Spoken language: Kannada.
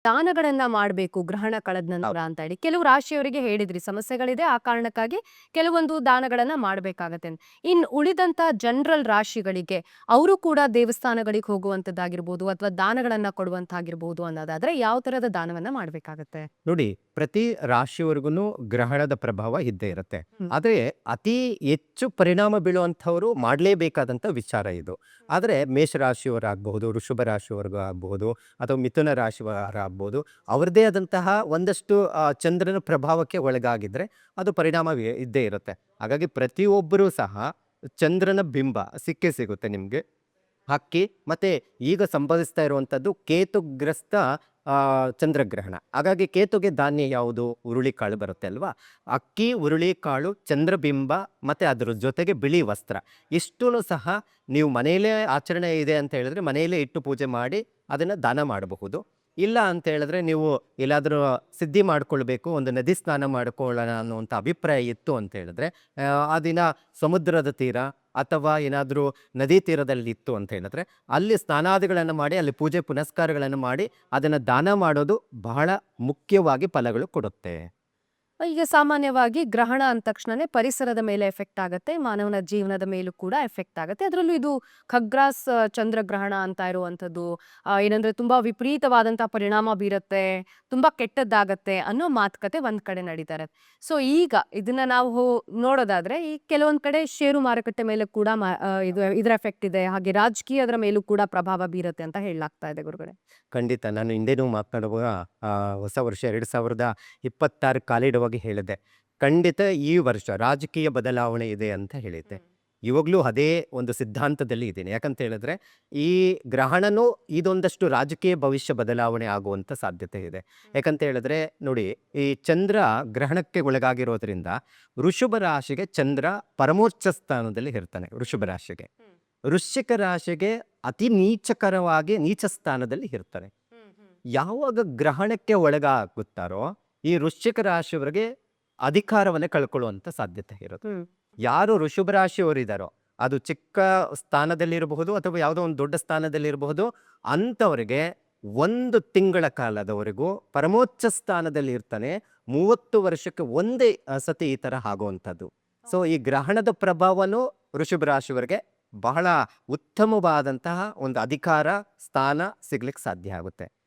ದಾನಗಳನ್ನ ಮಾಡಬೇಕು ಗ್ರಹಣ ಕಳೆದ ನಂತರ ಹೌದು. ಅಂತ ಹೇಳಿ ಕೆಲವು ರಾಶಿಯವರಿಗೆ ಹೇಳಿದ್ರಿ ಸಮಸ್ಯೆಗಳಿದೆ ಆ ಕಾರಣಕ್ಕಾಗಿ ಕೆಲವೊಂದು ದಾನಗಳನ್ನ ಮಾಡಬೇಕಾಗತ್ತೆ ಅಂತ. ಇನ್ ಉಳಿದಂತ ಜನರಲ್ ರಾಶಿಗಳಿಗೆ ಅವರು ಕೂಡ ದೇವಸ್ಥಾನಗಳಿಗೆ ಹೋಗುವಂತದ್ದಾಗಿರ್ಬೋದು ಅಥವಾ ದಾನಗಳನ್ನ ಕೊಡುವಂತಾಗಿರ್ಬೋದು ಅನ್ನೋದಾದ್ರೆ ಯಾವ ತರದ ದಾನವನ್ನ ಮಾಡ್ಬೇಕಾಗತ್ತೆ? ನೋಡಿ, ಪ್ರತಿ ರಾಶಿಯವರೆಗೂ ಗ್ರಹಣದ ಪ್ರಭಾವ ಇದ್ದೇ ಇರುತ್ತೆ. ಹ್ಮ್. ಆದರೆ ಅತಿ ಹೆಚ್ಚು ಪರಿಣಾಮ ಬೀಳುವಂಥವರು ಮಾಡಲೇಬೇಕಾದಂಥ ವಿಚಾರ ಇದು. ಆದರೆ ಮೇಷರಾಶಿಯವರಾಗಬಹುದು, ವೃಷಭ ರಾಶಿಯವರ್ಗ ಆಗಬಹುದು, ಅಥವಾ ಮಿಥುನ ರಾಶಿಯವರಾಗಬಹುದು, ಅವ್ರದ್ದೇ ಆದಂತಹ ಒಂದಷ್ಟು ಚಂದ್ರನ ಪ್ರಭಾವಕ್ಕೆ ಒಳಗಾಗಿದ್ರೆ ಅದು ಪರಿಣಾಮ ಇದ್ದೇ ಇರುತ್ತೆ. ಹಾಗಾಗಿ ಪ್ರತಿಯೊಬ್ಬರೂ ಸಹ ಚಂದ್ರನ ಬಿಂಬ ಸಿಕ್ಕೇ ಸಿಗುತ್ತೆ ನಿಮಗೆ. ಹಕ್ಕಿ ಮತ್ತೆ ಈಗ ಸಂಭವಿಸ್ತಾ ಇರುವಂಥದ್ದು ಕೇತುಗ್ರಸ್ತ ಚಂದ್ರಗ್ರಹಣ. ಹಾಗಾಗಿ ಕೇತುಗೆ ಧಾನ್ಯ ಯಾವುದು? ಹುರುಳಿಕಾಳು ಬರುತ್ತೆ ಅಲ್ವಾ? ಅಕ್ಕಿ, ಹುರುಳಿಕಾಳು, ಚಂದ್ರಬಿಂಬ ಮತ್ತೆ ಅದ್ರ ಜೊತೆಗೆ ಬಿಳಿ ವಸ್ತ್ರ. ಇಷ್ಟೂನು ಸಹ ನೀವು ಮನೆಯಲ್ಲೇ ಆಚರಣೆ ಇದೆ ಅಂತ ಹೇಳಿದ್ರೆ ಮನೆಯಲ್ಲೇ ಇಟ್ಟು ಪೂಜೆ ಮಾಡಿ ಅದನ್ನು ದಾನ ಮಾಡಬಹುದು. ಇಲ್ಲ ಅಂತ ಹೇಳಿದ್ರೆ ನೀವು ಎಲ್ಲಾದರೂ ಸಿದ್ಧಿ ಮಾಡ್ಕೊಳ್ಬೇಕು, ಒಂದು ನದಿ ಸ್ನಾನ ಮಾಡ್ಕೊಳ್ಳೋಣ ಅನ್ನುವಂಥ ಅಭಿಪ್ರಾಯ ಇತ್ತು ಅಂತ ಹೇಳಿದ್ರೆ ಆ ದಿನ ಸಮುದ್ರದ ತೀರ ಅಥವಾ ಏನಾದರೂ ನದಿ ತೀರದಲ್ಲಿ ಇತ್ತು ಅಂತ ಹೇಳಿದ್ರೆ ಅಲ್ಲಿ ಸ್ನಾನಾದಿಗಳನ್ನು ಮಾಡಿ ಅಲ್ಲಿ ಪೂಜೆ ಪುನಸ್ಕಾರಗಳನ್ನು ಮಾಡಿ ಅದನ್ನು ದಾನ ಮಾಡೋದು ಬಹಳ ಮುಖ್ಯವಾಗಿ ಫಲಗಳು ಕೊಡುತ್ತೆ. ಈಗ ಸಾಮಾನ್ಯವಾಗಿ ಗ್ರಹಣ ಅಂದ ತಕ್ಷಣನೇ ಪರಿಸರದ ಮೇಲೆ ಎಫೆಕ್ಟ್ ಆಗತ್ತೆ, ಮಾನವನ ಜೀವನದ ಮೇಲೂ ಕೂಡ ಎಫೆಕ್ಟ್ ಆಗತ್ತೆ. ಅದರಲ್ಲೂ ಇದು ಖಗ್ರಾಸ್ ಚಂದ್ರಗ್ರಹಣ ಅಂತ ಇರುವಂಥದ್ದು ಏನಂದ್ರೆ ತುಂಬಾ ವಿಪರೀತವಾದಂತಹ ಪರಿಣಾಮ ಬೀರತ್ತೆ, ತುಂಬಾ ಕೆಟ್ಟದ್ದಾಗತ್ತೆ ಅನ್ನೋ ಮಾತುಕತೆ ಒಂದ್ ಕಡೆ ನಡೀತಾರೆ. ಸೊ ಈಗ ಇದನ್ನ ನಾವು ನೋಡೋದಾದ್ರೆ ಈ ಕೆಲವೊಂದ್ ಕಡೆ ಷೇರು ಮಾರುಕಟ್ಟೆ ಮೇಲೆ ಕೂಡ ಇದರ ಎಫೆಕ್ಟ್ ಇದೆ, ಹಾಗೆ ರಾಜಕೀಯದ ಮೇಲೂ ಕೂಡ ಪ್ರಭಾವ ಬೀರತ್ತೆ ಅಂತ ಹೇಳಲಾಗ್ತಾ ಇದೆ ಗುರುಗಳೇ. ಖಂಡಿತ. ನಾನು ಹಿಂದೆನೂ ಮಾತನಾಡುವಾಗ ಹೊಸ ವರ್ಷ 2026 ಕಾಲಿಡುವಾಗ ಹೇಳಿದ್ದೆ. ಖಂಡಿತ ಈ ವರ್ಷ ರಾಜಕೀಯ ಬದಲಾವಣೆ ಇದೆ ಅಂತ ಹೇಳಿದ್ದೆ. ಇವಾಗಲೂ ಅದೇ ಒಂದು ಸಿದ್ಧಾಂತದಲ್ಲಿ ಇದ್ದೀನಿ. ಯಾಕಂತ ಹೇಳಿದ್ರೆ ಈ ಗ್ರಹಣನೂ ಇದೊಂದಷ್ಟು ರಾಜಕೀಯ ಭವಿಷ್ಯ ಬದಲಾವಣೆ ಆಗುವಂಥ ಸಾಧ್ಯತೆ ಇದೆ. ಯಾಕಂತ ಹೇಳಿದ್ರೆ ನೋಡಿ, ಈ ಚಂದ್ರ ಗ್ರಹಣಕ್ಕೆ ಒಳಗಾಗಿರೋದ್ರಿಂದ ವೃಷಭ ರಾಶಿಗೆ ಚಂದ್ರ ಪರಮೋಚ್ಚ ಸ್ಥಾನದಲ್ಲಿ ಇರ್ತಾನೆ. ವೃಷಭ ರಾಶಿಗೆ, ವೃಶ್ಚಿಕ ರಾಶಿಗೆ ಅತಿ ನೀಚಕರವಾಗಿ ನೀಚ ಸ್ಥಾನದಲ್ಲಿ ಇರ್ತಾರೆ. ಯಾವಾಗ ಗ್ರಹಣಕ್ಕೆ ಒಳಗಾಗುತ್ತಾರೋ ಈ ವೃಶ್ಚಿಕ ರಾಶಿಯವರಿಗೆ ಅಧಿಕಾರವನ್ನೇ ಕಳ್ಕೊಳ್ಳುವಂತ ಸಾಧ್ಯತೆ ಇರುತ್ತೆ. ಯಾರು ವೃಷಭ ರಾಶಿಯವರಿದ್ದಾರೋ ಅದು ಚಿಕ್ಕ ಸ್ಥಾನದಲ್ಲಿರಬಹುದು ಅಥವಾ ಯಾವುದೋ ಒಂದು ದೊಡ್ಡ ಸ್ಥಾನದಲ್ಲಿರಬಹುದು, ಅಂಥವರಿಗೆ 1 ತಿಂಗಳ ಕಾಲದವರೆಗೂ ಪರಮೋಚ್ಚ ಸ್ಥಾನದಲ್ಲಿ ಇರ್ತಾನೆ. 30 ವರ್ಷಕ್ಕೆ ಒಂದೇ ಸತಿ ಈ ತರ ಆಗುವಂಥದ್ದು. ಸೊ ಈ ಗ್ರಹಣದ ಪ್ರಭಾವನೂ ವೃಷಭ ರಾಶಿಯವರಿಗೆ ಬಹಳ ಉತ್ತಮವಾದಂತಹ ಒಂದು ಅಧಿಕಾರ ಸ್ಥಾನ ಸಿಗ್ಲಿಕ್ಕೆ ಸಾಧ್ಯ ಆಗುತ್ತೆ.